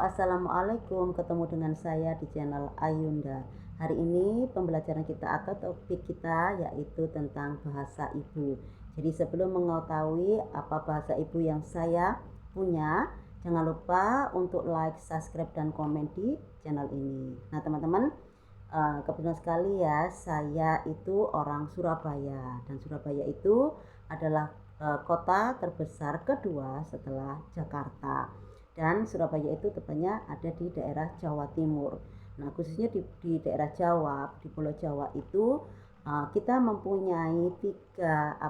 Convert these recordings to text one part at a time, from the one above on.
Assalamualaikum, ketemu dengan saya di channel Ayunda. Hari ini pembelajaran kita atau topik kita yaitu tentang bahasa ibu. Jadi sebelum mengetahui apa bahasa ibu yang saya punya, jangan lupa untuk like, subscribe, dan komen di channel ini. Nah teman-teman, kebetulan sekali ya, saya itu orang Surabaya. Dan Surabaya itu adalah kota terbesar kedua setelah Jakarta. Dan Surabaya itu tepatnya ada di daerah Jawa Timur. Nah khususnya di daerah Jawa, di Pulau Jawa itu kita mempunyai tiga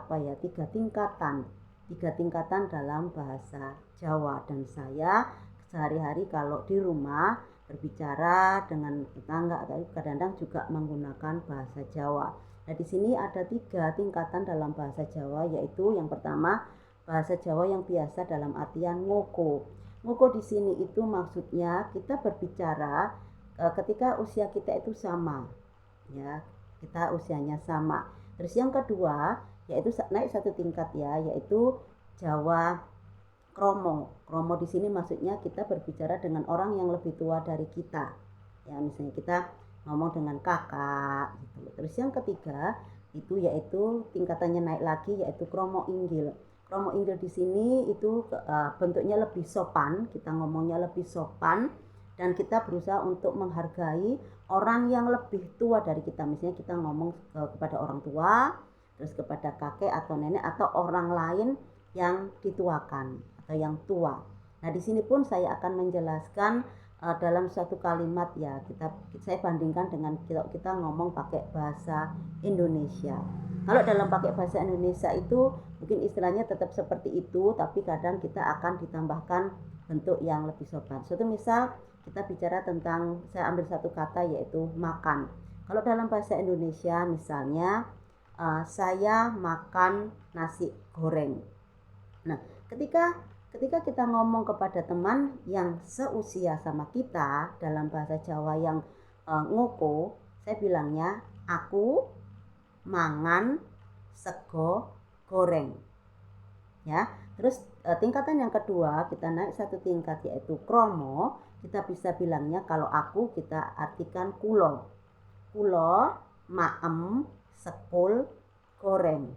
tingkatan dalam bahasa Jawa. Dan saya sehari-hari kalau di rumah berbicara dengan tetangga atau kadang-kadang juga menggunakan bahasa Jawa. Nah di sini ada 3 tingkatan dalam bahasa Jawa, yaitu yang pertama bahasa Jawa yang biasa dalam artian ngoko. Ngoko di sini itu maksudnya kita berbicara ketika usia kita itu sama, ya kita usianya sama. Terus yang kedua yaitu naik satu tingkat ya, yaitu Jawa kromo. Kromo di sini maksudnya kita berbicara dengan orang yang lebih tua dari kita. Ya misalnya kita ngomong dengan kakak gitu. Terus yang ketiga itu yaitu tingkatannya naik lagi, yaitu kromo inggil. Kromo inggil di sini itu bentuknya lebih sopan, kita ngomongnya lebih sopan dan kita berusaha untuk menghargai orang yang lebih tua dari kita. Misalnya kita ngomong kepada orang tua, terus kepada kakek atau nenek atau orang lain yang dituakan atau yang tua. Nah di sini pun saya akan menjelaskan dalam satu kalimat ya, saya bandingkan dengan kita ngomong pakai bahasa Indonesia. Kalau dalam pakai bahasa Indonesia itu mungkin istilahnya tetap seperti itu, tapi kadang kita akan ditambahkan bentuk yang lebih sopan. Suatu misal kita bicara tentang, saya ambil satu kata yaitu makan. Kalau dalam bahasa Indonesia misalnya saya makan nasi goreng. Nah ketika kita ngomong kepada teman yang seusia sama kita dalam bahasa Jawa yang ngoko, saya bilangnya aku mangan sego goreng ya. Terus tingkatan yang kedua kita naik satu tingkat yaitu kromo, kita bisa bilangnya kalau aku kita artikan kulo maem sekul goreng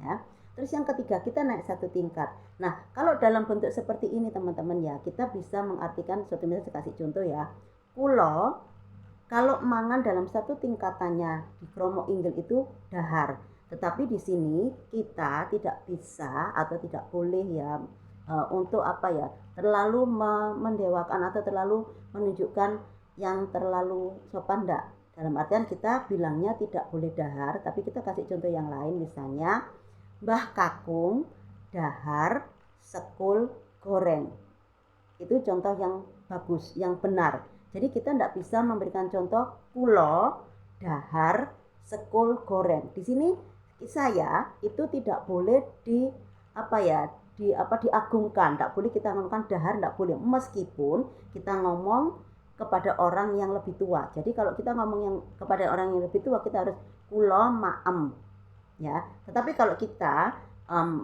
ya. Terus yang ketiga kita naik satu tingkat. Nah kalau dalam bentuk seperti ini teman-teman ya, kita bisa mengartikan suatu, misalnya saya kasih contoh ya, kulo kalau mangan dalam satu tingkatannya di kromo inggil itu dahar. Tetapi di sini kita tidak bisa atau tidak boleh ya untuk terlalu mendewakan atau terlalu menunjukkan yang terlalu sopan, enggak. Dalam artian kita bilangnya tidak boleh dahar, tapi kita kasih contoh yang lain, misalnya Mbah Kakung dahar sekul goreng. Itu contoh yang bagus, yang benar. Jadi kita tidak bisa memberikan contoh kulo dahar sekul goreng. Di sini saya itu tidak boleh diagungkan, tidak boleh kita ngomongkan dahar, tidak boleh, meskipun kita ngomong kepada orang yang lebih tua. Jadi kalau kita ngomong yang kepada orang yang lebih tua kita harus kulo maem ya. Tetapi kalau kita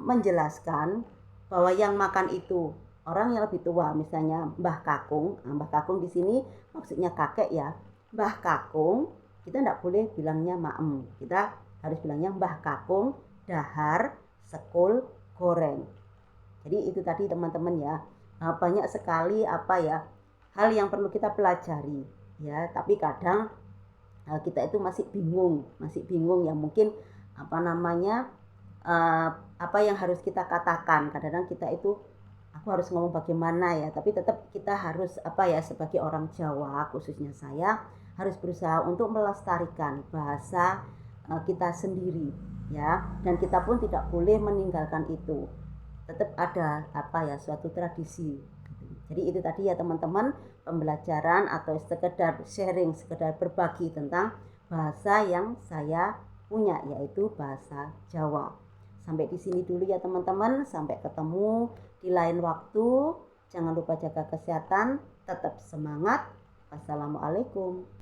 menjelaskan bahwa yang makan itu orang yang lebih tua, misalnya Mbah Kakung. Mbah Kakung di sini maksudnya kakek ya. Mbah Kakung kita tidak boleh bilangnya maem, kita harus bilangnya Mbah Kakung dahar sekul goreng. Jadi itu tadi teman-teman ya, banyak sekali hal yang perlu kita pelajari ya. Tapi kadang kita itu masih bingung ya, mungkin apa yang harus kita katakan. Kadang-kadang kita itu aku harus ngomong bagaimana ya, tapi tetap kita harus sebagai orang Jawa khususnya saya harus berusaha untuk melestarikan bahasa kita sendiri ya, dan kita pun tidak boleh meninggalkan itu. Tetap ada suatu tradisi. Jadi itu tadi ya teman-teman, pembelajaran atau sekedar sharing, sekedar berbagi tentang bahasa yang saya punya, yaitu bahasa Jawa. Sampai di sini dulu ya teman-teman, sampai ketemu di lain waktu. Jangan lupa jaga kesehatan, tetap semangat. Wassalamualaikum.